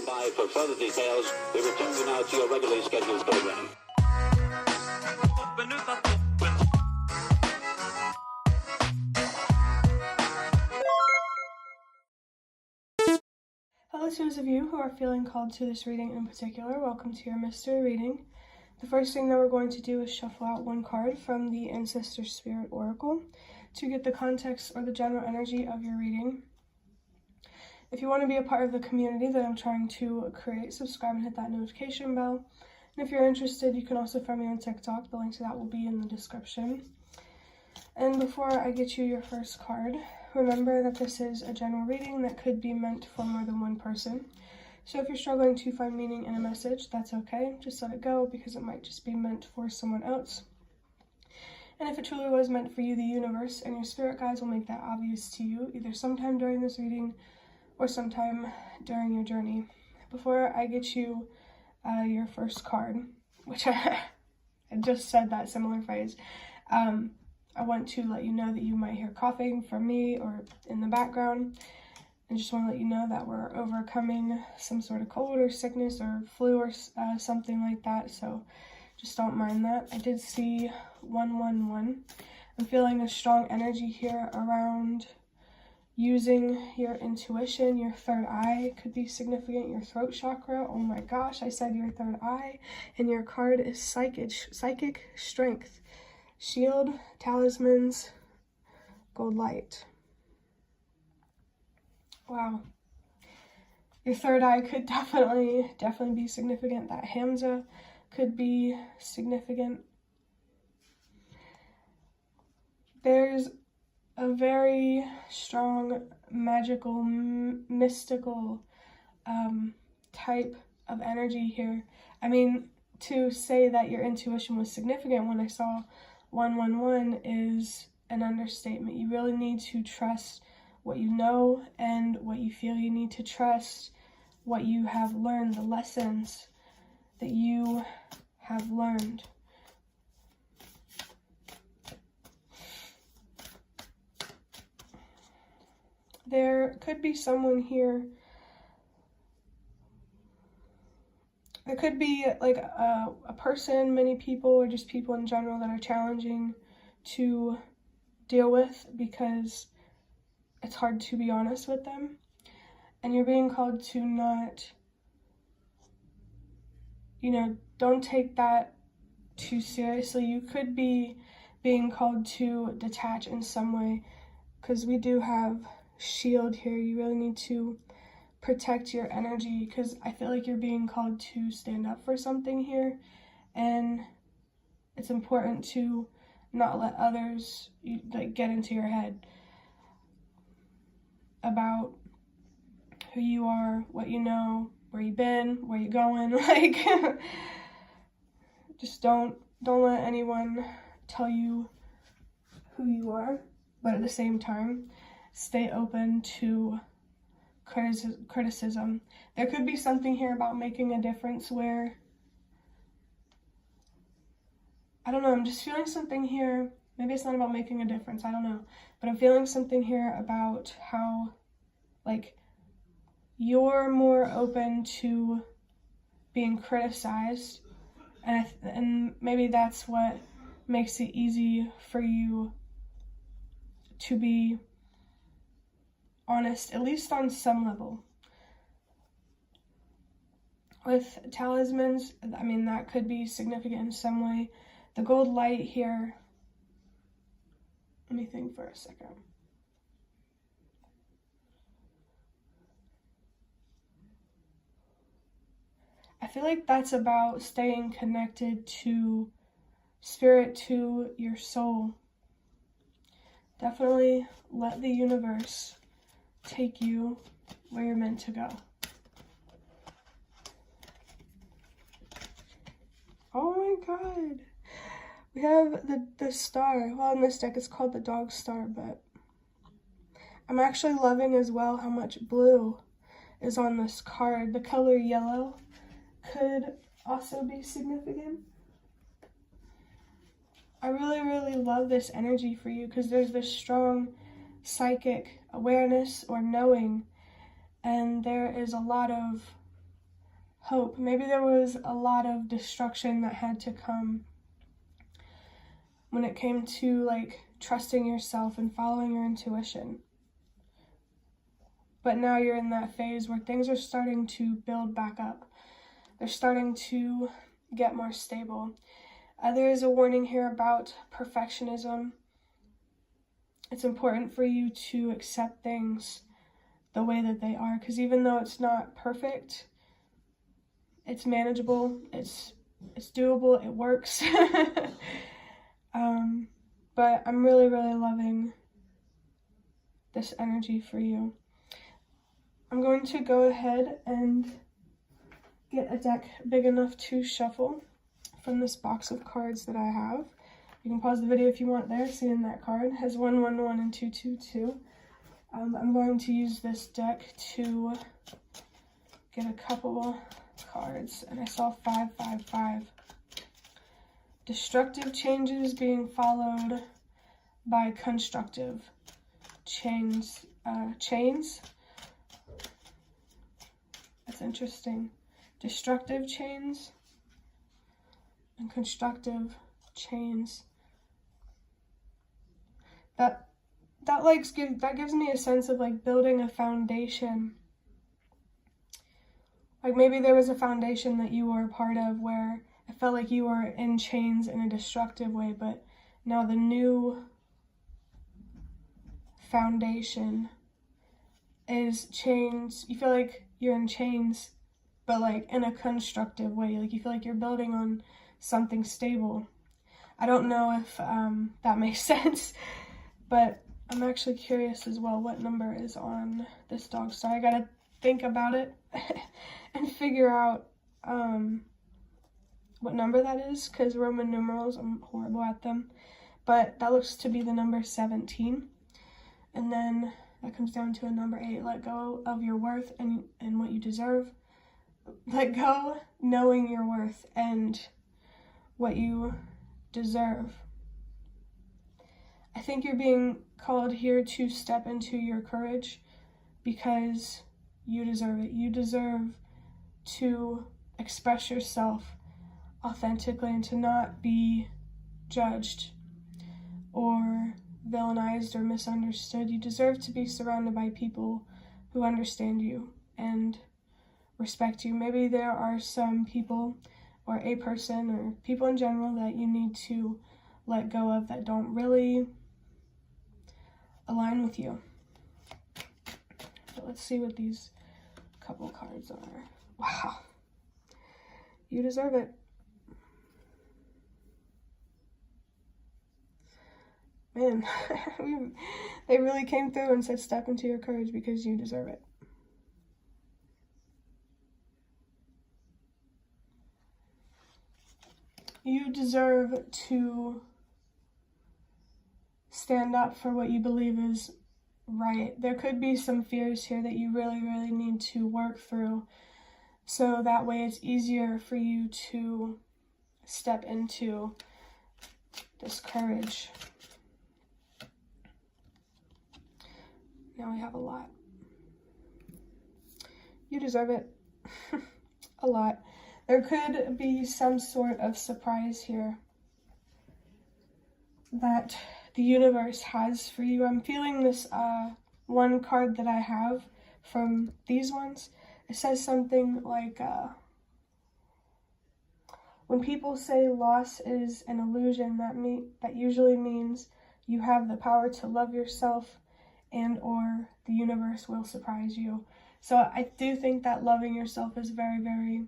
stand by for further details. We return you now to your regularly scheduled program. Hello to those of you who are feeling called to this reading in particular. Welcome to your mystery reading. The first thing that we're going to do is shuffle out one card from the Ancestor Spirit Oracle to get the context or the general energy of your reading. If you want to be a part of the community that I'm trying to create, subscribe and hit that notification bell. And if you're interested, you can also find me on TikTok. The link to that will be in the description. And before I get you your first card, remember that this is a general reading that could be meant for more than one person. So if you're struggling to find meaning in a message, that's okay. Just let it go because it might just be meant for someone else. And if it truly was meant for you, the universe and your spirit guides will make that obvious to you, either sometime during this reading or sometime during your journey. Before I get you your first card, which I just said that similar phrase, I want to let you know that you might hear coughing from me or in the background. I just want to let you know that we're overcoming some sort of cold or sickness or flu or something like that, so just don't mind that. I did see 111. I'm feeling a strong energy here around using your intuition. Your third eye could be significant. Your throat chakra. Oh my gosh, I said your third eye. And your card is psychic strength. Shield, talismans, gold light. Wow. Your third eye could definitely be significant. That Hamza could be significant. There's a very strong, magical, mystical type of energy here. I mean, to say that your intuition was significant when I saw 111 is an understatement. You really need to trust what you know and what you feel. You need to trust what you have learned, the lessons that you have learned. There could be someone here. There could be like a person, many people, or just people in general that are challenging to deal with because it's hard to be honest with them. And you're being called to not, don't take that too seriously. You could be being called to detach in some way because we do have shield here. You really need to protect your energy because I feel like you're being called to stand up for something here, and it's important to not let others get into your head about who you are, what you know, where you've been, where you're going. Just don't let anyone tell you who you are, but at the same time stay open to criticism. There could be something here about making a difference where, I don't know, I'm just feeling something here. Maybe it's not about making a difference, I don't know. But I'm feeling something here about how, you're more open to being criticized. And maybe that's what makes it easy for you to be honest, at least on some level. With talismans, I mean, that could be significant in some way. The gold light here, let me think for a second. I feel like that's about staying connected to spirit, to your soul. Definitely let the universe take you where you're meant to go. Oh my god. We have the star. Well, in this deck it's called the dog star, but I'm actually loving as well how much blue is on this card. The color yellow could also be significant. I really love this energy for you because there's this strong psychic awareness or knowing, and there is a lot of hope. Maybe there was a lot of destruction that had to come when it came to like trusting yourself and following your intuition. But now you're in that phase where things are starting to build back up. They're starting to get more stable. There is a warning here about perfectionism. It's important for you to accept things the way that they are, because even though it's not perfect, it's manageable, it's doable, it works. But I'm really, really loving this energy for you. I'm going to go ahead and get a deck big enough to shuffle from this box of cards that I have. You can pause the video if you want there, seeing that card has 111 and 222. I'm going to use this deck to get a couple cards, and I saw 555. Destructive changes being followed by constructive chains. That's interesting. Destructive chains and constructive chains. That gives me a sense of like building a foundation. Like maybe there was a foundation that you were a part of where I felt like you were in chains in a destructive way, but now the new foundation is chains. You feel like you're in chains, but like in a constructive way. Like you feel like you're building on something stable. I don't know if that makes sense, but I'm actually curious as well what number is on this dog star. I gotta think about it and figure out what number that is, because Roman numerals, I'm horrible at them. But that looks to be the number 17. And then that comes down to a number 8. Let go of your worth and what you deserve. Let go knowing your worth and what you deserve. I think you're being called here to step into your courage because you deserve it. You deserve to express yourself authentically and to not be judged or villainized or misunderstood. You deserve to be surrounded by people who understand you and respect you. Maybe there are some people or a person or people in general that you need to let go of that don't really align with you. So let's see what these couple cards are. Wow. You deserve it. Man, they really came through and said step into your courage because you deserve it. You deserve to stand up for what you believe is right. There could be some fears here that you really, really need to work through, so that way it's easier for you to step into this courage. Now we have a lot. You deserve it. A lot. There could be some sort of surprise here that the universe has for you. I'm feeling this one card that I have from these ones. It says something like, when people say loss is an illusion, that usually means you have the power to love yourself and or the universe will surprise you. So I do think that loving yourself is very, very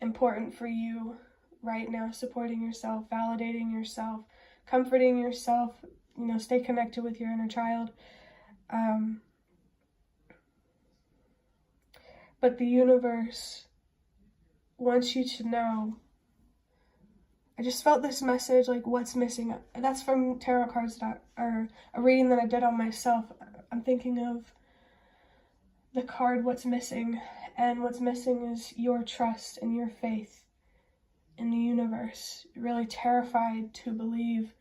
important for you right now. Supporting yourself, validating yourself, comforting yourself, stay connected with your inner child. But the universe wants you to know. I just felt this message, like what's missing. That's from tarot cards or a reading that I did on myself. I'm thinking of the card, what's missing. And what's missing is your trust and your faith in the universe. You're really terrified to believe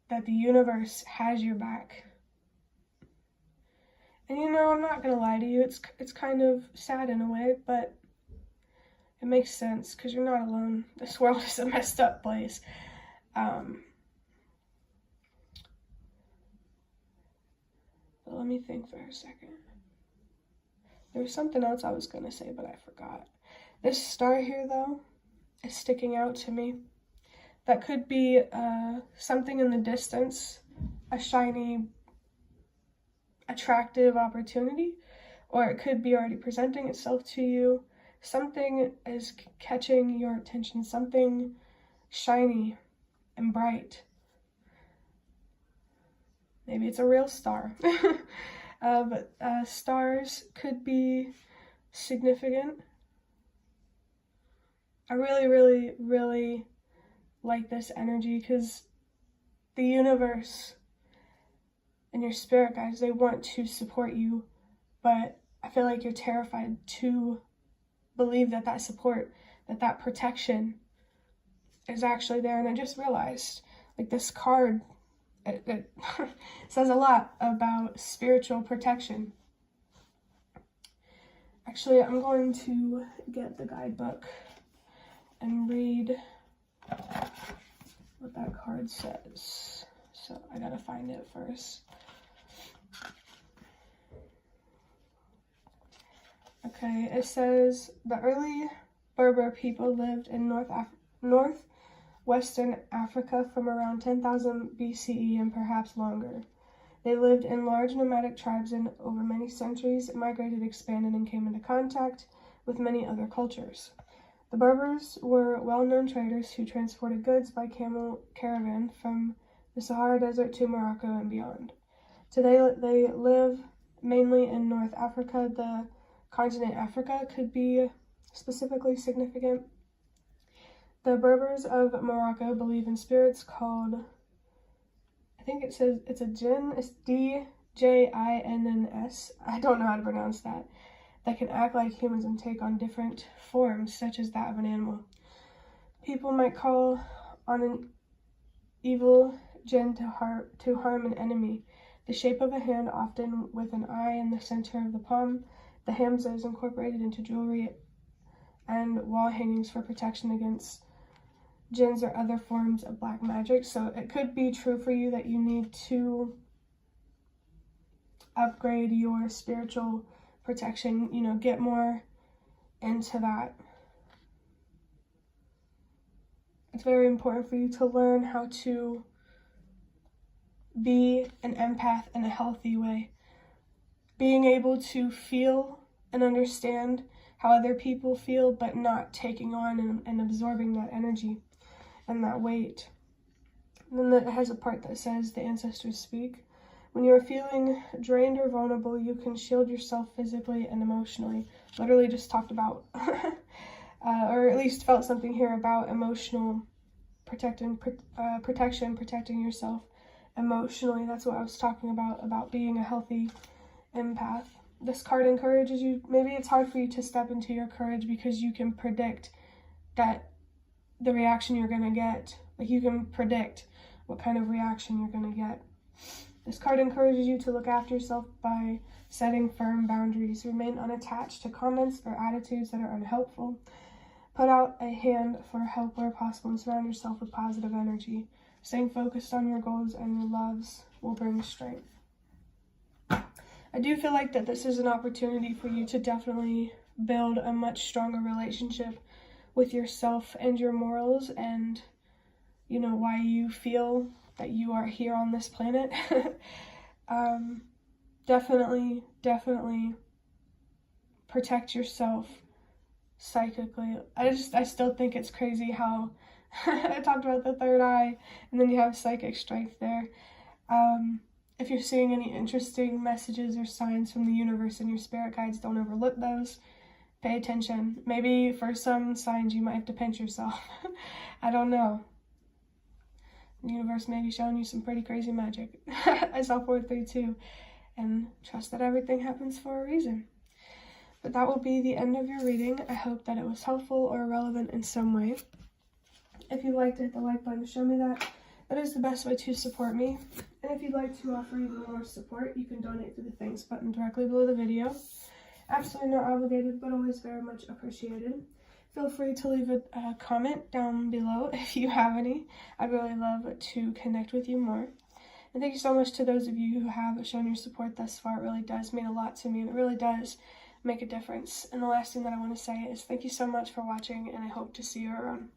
that the universe has your back. And I'm not gonna lie to you, it's kind of sad in a way, but It makes sense because you're not alone. This world is a messed up place. But let me think for a second. There was something else I was going to say, but I forgot. This star here, though, is sticking out to me. That could be something in the distance, a shiny, attractive opportunity, or it could be already presenting itself to you. Something is catching your attention, something shiny and bright. Maybe it's a real star. But stars could be significant. I really, really, really like this energy because the universe and your spirit guides, they want to support you, but I feel like you're terrified to believe that that support, that protection is actually there. And I just realized, like, this card, it says a lot about spiritual protection. Actually, I'm going to get the guidebook and read what that card says. So I gotta find it first. Okay, it says the early Berber people lived in northwestern Africa from around 10,000 BCE and perhaps longer. They lived in large nomadic tribes and over many centuries migrated, expanded, and came into contact with many other cultures. The Berbers were well-known traders who transported goods by camel caravan from the Sahara Desert to Morocco and beyond. Today, they live mainly in North Africa. The continent Africa could be specifically significant. The Berbers of Morocco believe in spirits called, I think it says it's a jinn, it's D-J-I-N-N-S. I don't know how to pronounce that. That can act like humans and take on different forms, such as that of an animal. People might call on an evil jinn to harm an enemy. The shape of a hand, often with an eye in the center of the palm. The hamza is incorporated into jewelry and wall hangings for protection against jinns or other forms of black magic. So it could be true for you that you need to upgrade your spiritual protection, get more into that. It's very important for you to learn how to be an empath in a healthy way. Being able to feel and understand how other people feel, but not taking on and absorbing that energy and that weight. And then it has a part that says, the ancestors speak. When you're feeling drained or vulnerable, you can shield yourself physically and emotionally. Literally just talked about, or at least felt something here about emotional protection, protecting yourself emotionally. That's what I was talking about being a healthy empath. This card encourages you. Maybe it's hard for you to step into your courage because you can predict that the reaction you're going to get. Like, you can predict what kind of reaction you're going to get. This card encourages you to look after yourself by setting firm boundaries. Remain unattached to comments or attitudes that are unhelpful. Put out a hand for help where possible and surround yourself with positive energy. Staying focused on your goals and your loves will bring strength. I do feel like that this is an opportunity for you to definitely build a much stronger relationship with yourself and your morals and, why you feel that you are here on this planet. Definitely protect yourself psychically. I still think it's crazy how I talked about the third eye and then you have psychic strength there. If you're seeing any interesting messages or signs from the universe and your spirit guides, don't overlook those. Pay attention. Maybe for some signs you might have to pinch yourself. I don't know. The universe may be showing you some pretty crazy magic. I saw 432 and trust that everything happens for a reason. But that will be the end of your reading. I hope that it was helpful or relevant in some way. If you liked it, hit the like button to show me that. That is the best way to support me. And if you'd like to offer even more support, you can donate through the thanks button directly below the video. Absolutely not obligated, but always very much appreciated. Feel free to leave a comment down below if you have any. I'd really love to connect with you more. And thank you so much to those of you who have shown your support thus far. It really does mean a lot to me, and it really does make a difference. And the last thing that I want to say is thank you so much for watching, and I hope to see you around.